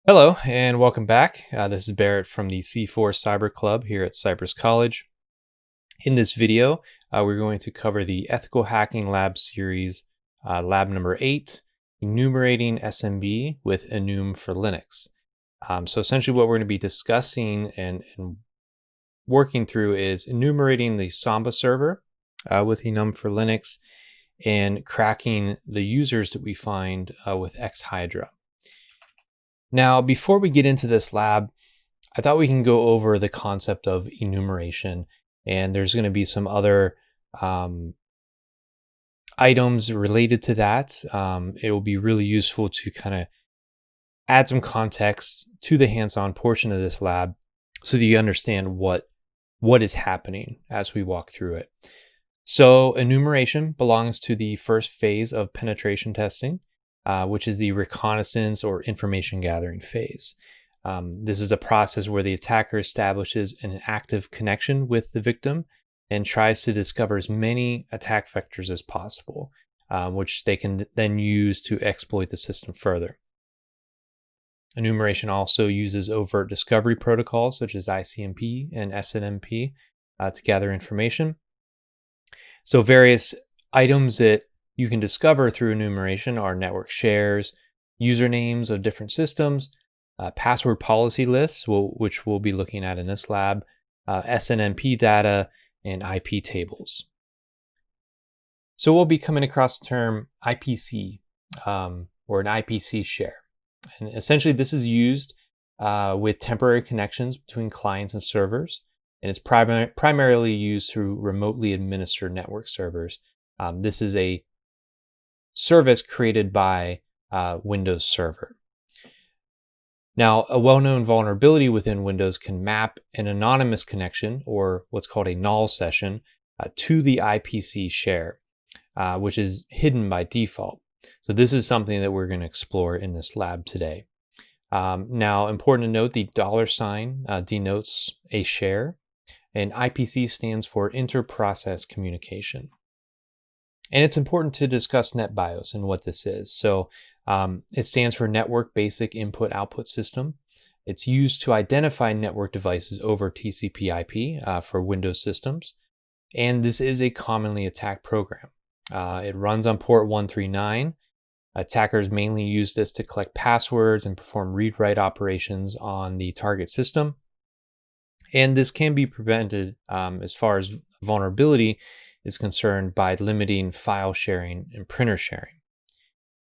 Hello and welcome back. This is Barrett from the C4 Cyber Club here at Cypress College. In this video, we're going to cover the Ethical Hacking Lab series, lab number 8, Enumerating SMB with enum4linux. So essentially what we're going to be discussing and working through is enumerating the Samba server with enum4linux and cracking the users that we find with X-Hydra. Now, before we get into this lab, I thought we can go over the concept of enumeration, and there's going to be some other items related to that. It will be really useful to kind of add some context to the hands-on portion of this lab so that you understand what is happening as we walk through it. So enumeration belongs to the first phase of penetration testing, which is the reconnaissance or information gathering phase. This is a process where the attacker establishes an active connection with the victim and tries to discover as many attack vectors as possible, which they can then use to exploit the system further. Enumeration also uses overt discovery protocols such as ICMP and SNMP to gather information. So various items that you can discover through enumeration are network shares, usernames of different systems, password policy lists, which we'll be looking at in this lab, SNMP data, and IP tables. So we'll be coming across the term IPC, or an IPC share. And essentially this is used with temporary connections between clients and servers, and it's primarily used through remotely administered network servers. This is a service created by Windows Server. Now, a well-known vulnerability within Windows can map an anonymous connection, or what's called a null session, to the IPC share, which is hidden by default. So this is something that we're going to explore in this lab today. Now, important to note, the $sign denotes a share, and IPC stands for inter-process communication. And it's important to discuss NetBIOS and what this is. So it stands for Network Basic Input-Output System. It's used to identify network devices over TCP/IP for Windows systems. And this is a commonly attacked program. It runs on port 139. Attackers mainly use this to collect passwords and perform read-write operations on the target system. And this can be prevented as far as vulnerability is concerned by limiting file sharing and printer sharing.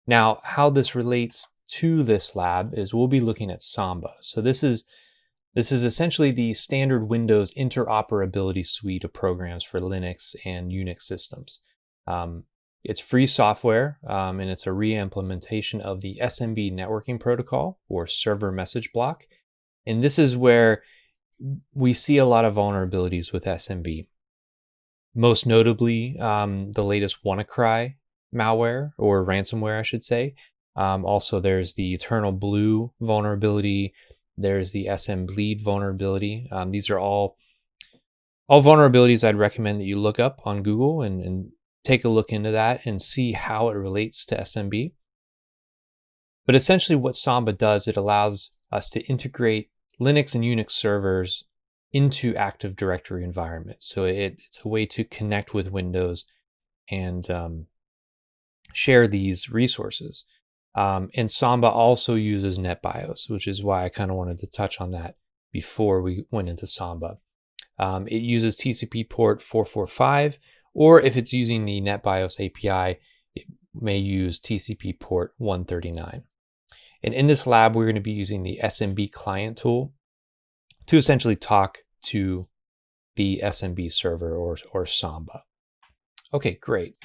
Now, how this relates to this lab is we'll be looking at Samba. So this is essentially the standard Windows interoperability suite of programs for Linux and Unix systems. It's free software, and it's a re-implementation of the SMB networking protocol, or server message block. And this is where we see a lot of vulnerabilities with SMB. Most notably, the latest WannaCry malware, or ransomware, I should say. Also, there's the Eternal Blue vulnerability. There's the SM Bleed vulnerability. These are all vulnerabilities I'd recommend that you look up on Google and take a look into that and see how it relates to SMB. But essentially what Samba does, it allows us to integrate Linux and Unix servers into Active Directory environments. So it's a way to connect with Windows and share these resources. And Samba also uses NetBIOS, which is why I kind of wanted to touch on that before we went into Samba. It uses TCP port 445, or if it's using the NetBIOS API, it may use TCP port 139. And in this lab, we're going to be using the SMB client tool to essentially talk to the SMB server, or Samba. Okay, great.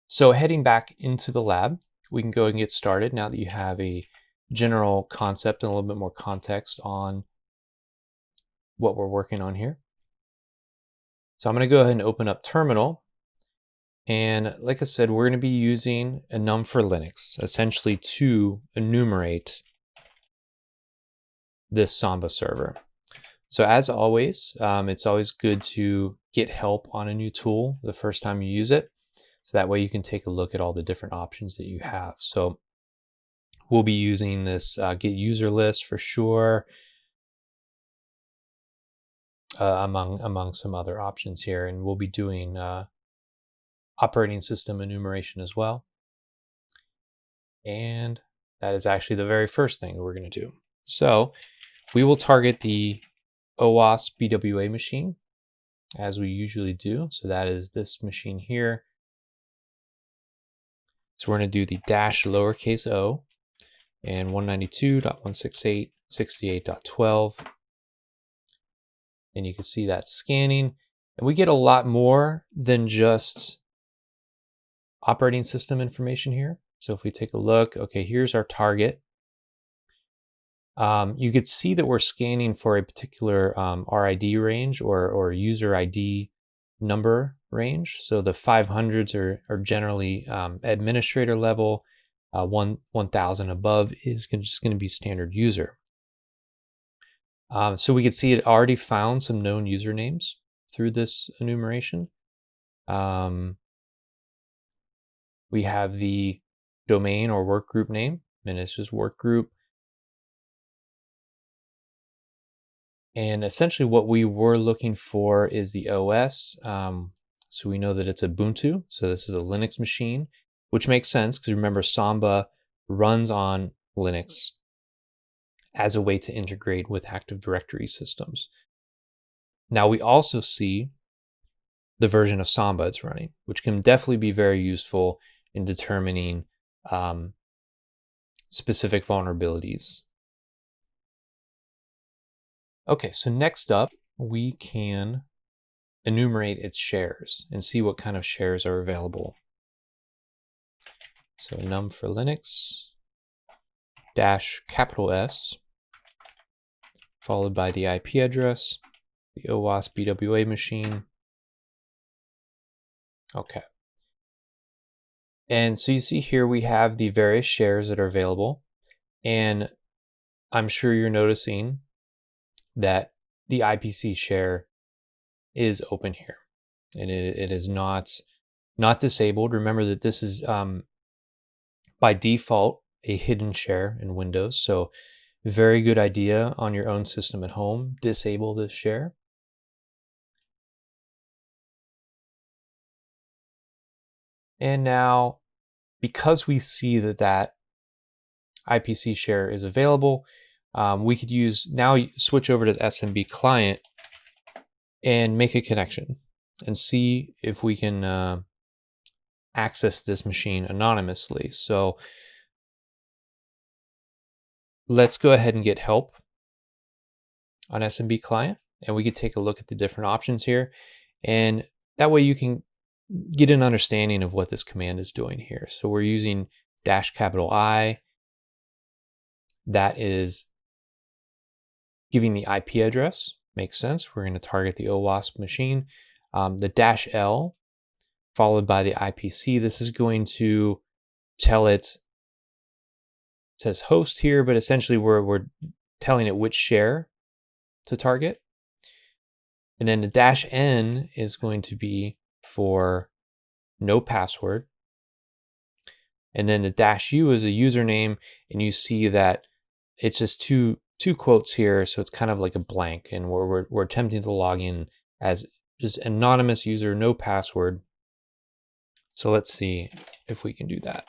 So heading back into the lab, we can go and get started now that you have a general concept and a little bit more context on what we're working on here. So I'm going to go ahead and open up Terminal. And like I said, we're going to be using enum4linux essentially to enumerate this Samba server. So as always, it's always good to get help on a new tool the first time you use it. So that way you can take a look at all the different options that you have. So we'll be using this get user list for sure, among some other options here, and we'll be doing operating system enumeration as well. And that is actually the very first thing we're going to do. So we will target the OWASP BWA machine as we usually do. So that is this machine here. So we're going to do the dash lowercase o and 192.168.68.12. And you can see that scanning. And we get a lot more than just operating system information here. So if we take a look, okay, here's our target. You could see that we're scanning for a particular RID range or user ID number range. So the 500s are generally administrator level. 1000 above is just going to be standard user. So we can see it already found some known usernames through this enumeration. We have the domain or work group name, and it's just work group. And essentially what we were looking for is the OS. So we know that it's Ubuntu. So this is a Linux machine, which makes sense because remember Samba runs on Linux as a way to integrate with Active Directory systems. Now we also see the version of Samba it's running, which can definitely be very useful in determining specific vulnerabilities. Okay, so next up, we can enumerate its shares and see what kind of shares are available. So enum4linux dash capital S, followed by the IP address, the OWASP BWA machine. Okay. And so you see here we have the various shares that are available. And I'm sure you're noticing that the IPC share is open here. And it is not disabled. Remember that this is by default a hidden share in Windows. So very good idea on your own system at home. Disable this share. And now, because we see that IPC share is available, we could switch over to the SMB client and make a connection and see if we can access this machine anonymously. So let's go ahead and get help on SMB client, and we could take a look at the different options here. And that way you can get an understanding of what this command is doing here. So we're using dash capital I. That is giving the IP address. Makes sense. We're going to target the OWASP machine. The dash L followed by the IPC. This is going to tell it says host here, but essentially we're telling it which share to target. And then the dash N is going to be for no password. And then the dash U is a username, and you see that it's just two quotes here, so it's kind of like a blank, and we're attempting to log in as just anonymous user, no password. So let's see if we can do that.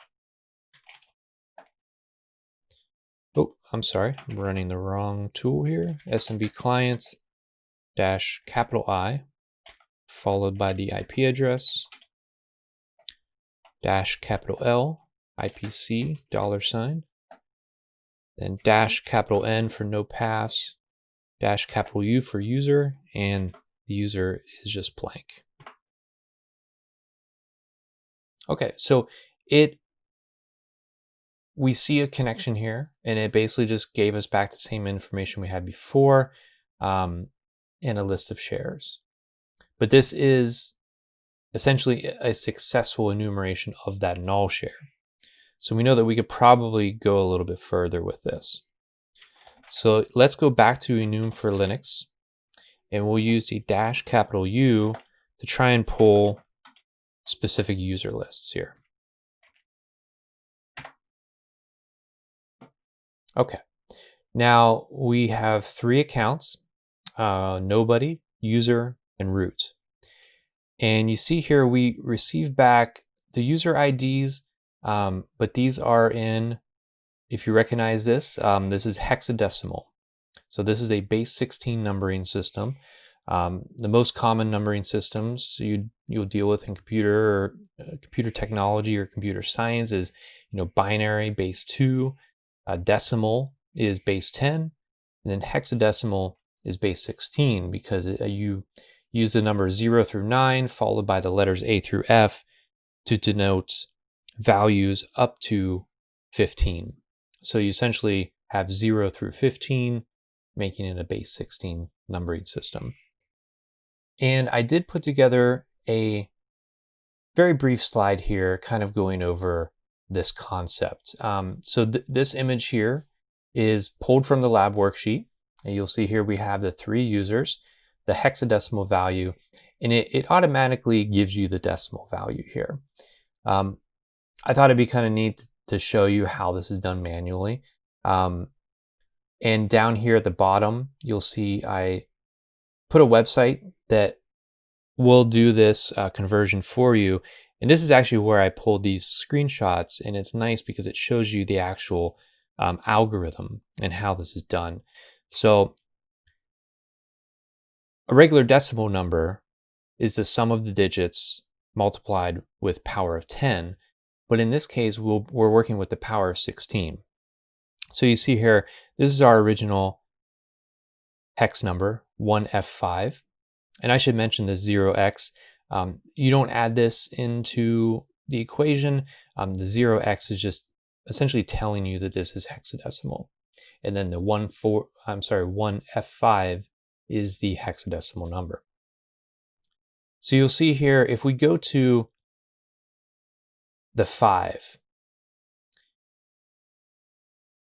Oh, I'm sorry, I'm running the wrong tool here. SMB clients dash capital I followed by the IP address dash capital L IPC $, then dash capital N for no pass, dash capital U for user, and the user is just blank. Okay, so we see a connection here, and it basically just gave us back the same information we had before, and a list of shares. But this is essentially a successful enumeration of that null share. So we know that we could probably go a little bit further with this. So let's go back to enum4linux, and we'll use the dash capital U to try and pull specific user lists here. Okay, now we have 3 accounts, nobody, user, and root. And you see here we receive back the user IDs, but these are in, if you recognize this, this is hexadecimal. So this is a base 16 numbering system. The most common numbering systems you'll deal with in computer technology or computer science is, binary, base 2, decimal is base 10, and then hexadecimal is base 16, because you use the numbers 0 through 9 followed by the letters A through F to denote values up to 15. So you essentially have 0 through 15, making it a base 16 numbering system. And I did put together a very brief slide here kind of going over this concept. So this image here is pulled from the lab worksheet. And you'll see here we have the 3 users, the hexadecimal value, and it automatically gives you the decimal value here. I thought it'd be kind of neat to show you how this is done manually. And down here at the bottom, you'll see I put a website that will do this conversion for you. And this is actually where I pulled these screenshots, and it's nice because it shows you the actual algorithm and how this is done. So a regular decimal number is the sum of the digits multiplied with power of 10. But in this case, we're working with the power of 16. So you see here, this is our original hex number, 1F5. And I should mention this 0x. You don't add this into the equation. The 0x is just essentially telling you that this is hexadecimal. And then the 1F5 is the hexadecimal number. So you'll see here, if we go to the 5,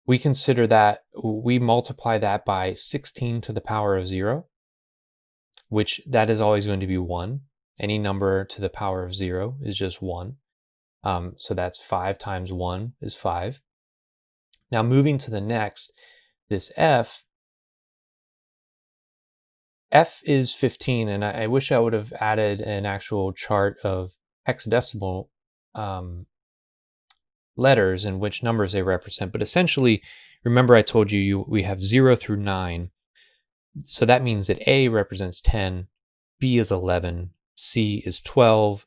we consider that we multiply that by 16 to the power of 0, which that is always going to be 1. Any number to the power of 0 is just 1. So that's 5 times 1 is 5. Now moving to the next, this F is 15, and I wish I would have added an actual chart of hexadecimal letters and which numbers they represent. But essentially, remember I told you we have 0 through 9. So that means that A represents 10, B is 11, C is 12,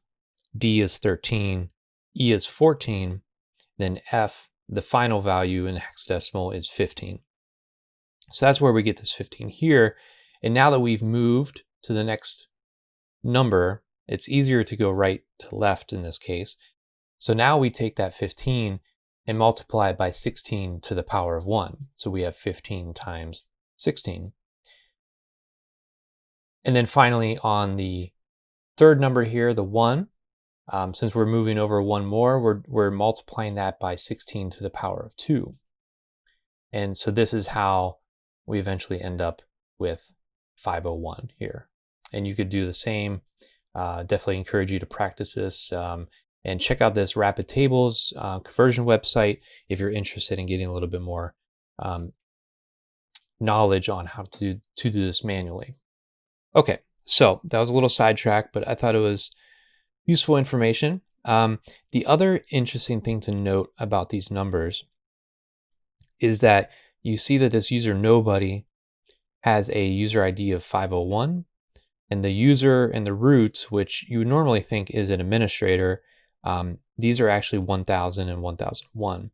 D is 13, E is 14, then F, the final value in hexadecimal, is 15. So that's where we get this 15 here. And now that we've moved to the next number, it's easier to go right to left in this case. So now we take that 15 and multiply it by 16 to the power of 1. So we have 15 times 16. And then finally on the third number here, the 1, since we're moving over 1 more, we're multiplying that by 16 to the power of 2. And so this is how we eventually end up with 501 here. And you could do the same. Definitely encourage you to practice this and check out this Rapid Tables conversion website if you're interested in getting a little bit more knowledge on how to do this manually. Okay, so that was a little sidetrack, but I thought it was useful information. The other interesting thing to note about these numbers is that you see that this user nobody has a user ID of 501, and the user and the root, which you would normally think is an administrator, these are actually 1000 and 1001.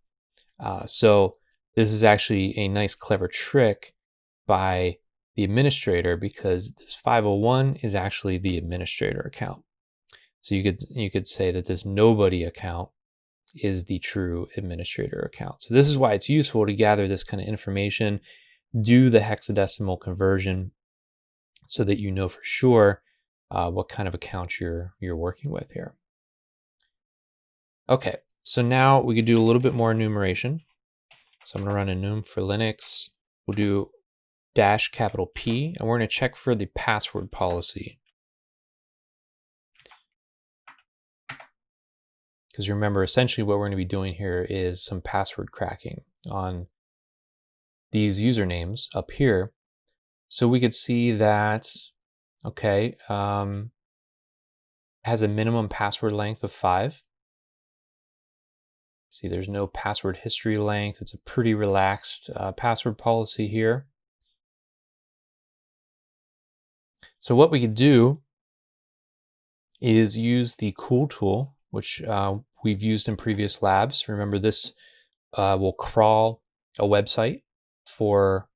So this is actually a nice clever trick by the administrator, because this 501 is actually the administrator account. So you could say that this nobody account is the true administrator account. So this is why it's useful to gather this kind of information, do the hexadecimal conversion so that you know for sure what kind of account you're working with here. Okay, so now we could do a little bit more enumeration. So I'm going to run enum4linux. We'll do -P, and we're going to check for the password policy. Because remember, essentially what we're going to be doing here is some password cracking on these usernames up here. So we could see that, okay, has a minimum password length of 5. See, there's no password history length. It's a pretty relaxed password policy here. So what we could do is use the cool tool, which we've used in previous labs. Remember, this will crawl a website for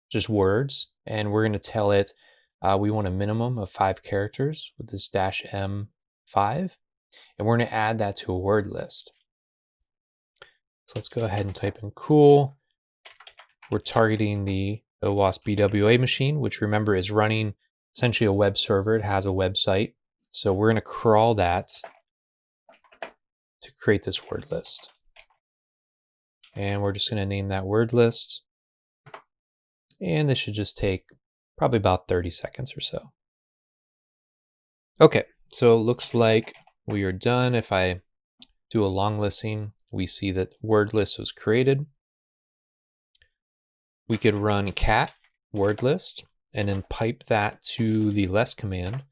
just words, and we're going to tell it we want a minimum of 5 characters with this -m5, and we're going to add that to a word list. So let's go ahead and type in cool. We're targeting the OWASP BWA machine, which remember is running essentially a web server. It has a website. So we're going to crawl that to create this word list. And we're just going to name that word list. And this should just take probably about 30 seconds or so. Okay, so it looks like we are done. If I do a long listing, we see that word list was created. We could run cat word list and then pipe that to the less command.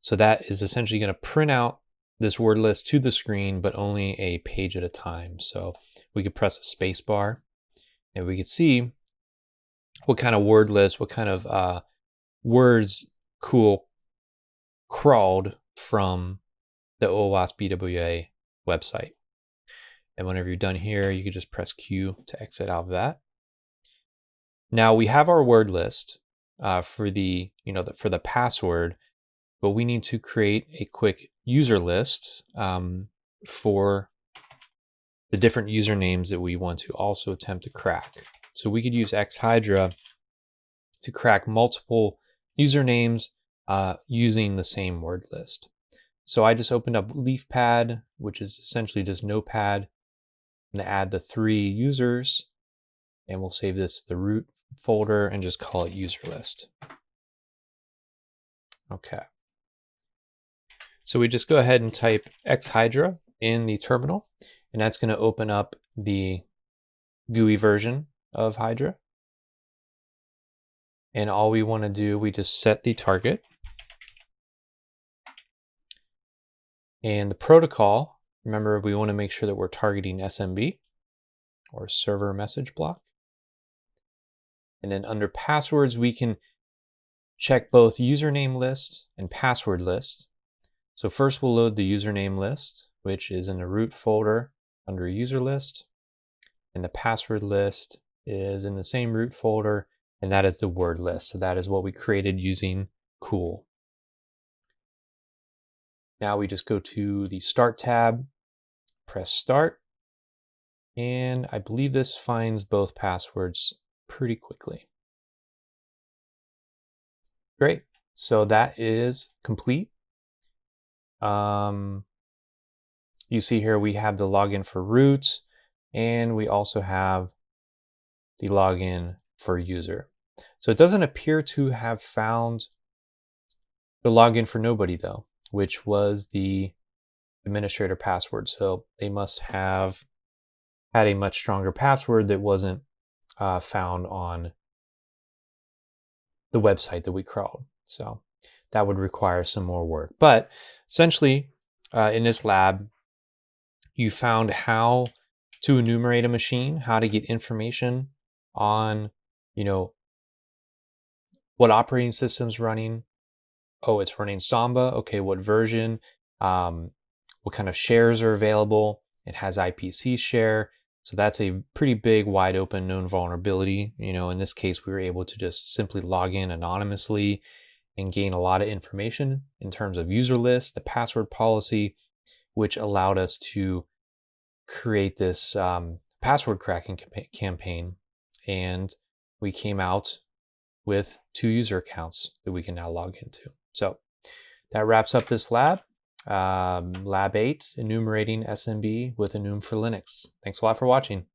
So that is essentially going to print out this word list to the screen, but only a page at a time. So we could press a space bar and we could see what kind of word list, what kind of words cool crawled from the OWASP BWA website. And whenever you're done here, you can just press Q to exit out of that. Now we have our word list for the password, but we need to create a quick user list for the different usernames that we want to also attempt to crack. So we could use xhydra to crack multiple usernames using the same word list. So I just opened up LeafPad, which is essentially just Notepad, and add the 3 users, and we'll save this to the root folder and just call it user list. Okay. So we just go ahead and type xhydra in the terminal, and that's going to open up the GUI version of Hydra. And all we want to do, we just set the target. And the protocol, remember, we want to make sure that we're targeting SMB or server message block. And then under passwords, we can check both username list and password list. So first we'll load the username list, which is in the root folder under user list. And the password list is in the same root folder, and that is the word list. So that is what we created using cool. Now we just go to the Start tab, press Start, and I believe this finds both passwords pretty quickly. Great, so that is complete. You see here we have the login for root, and we also have the login for user. So it doesn't appear to have found the login for nobody though, which was the administrator password. So they must have had a much stronger password that wasn't found on the website that we crawled. So that would require some more work. But essentially, in this lab, you found how to enumerate a machine, how to get information on, what operating system's running. Oh, it's running Samba. Okay, what version? What kind of shares are available? It has IPC share. So that's a pretty big, wide open known vulnerability. In this case, we were able to just simply log in anonymously and gain a lot of information in terms of user list, the password policy, which allowed us to create this password cracking campaign. And we came out with 2 user accounts that we can now log into. So that wraps up this lab. Lab 8, Enumerating SMB with enum4linux. Thanks a lot for watching.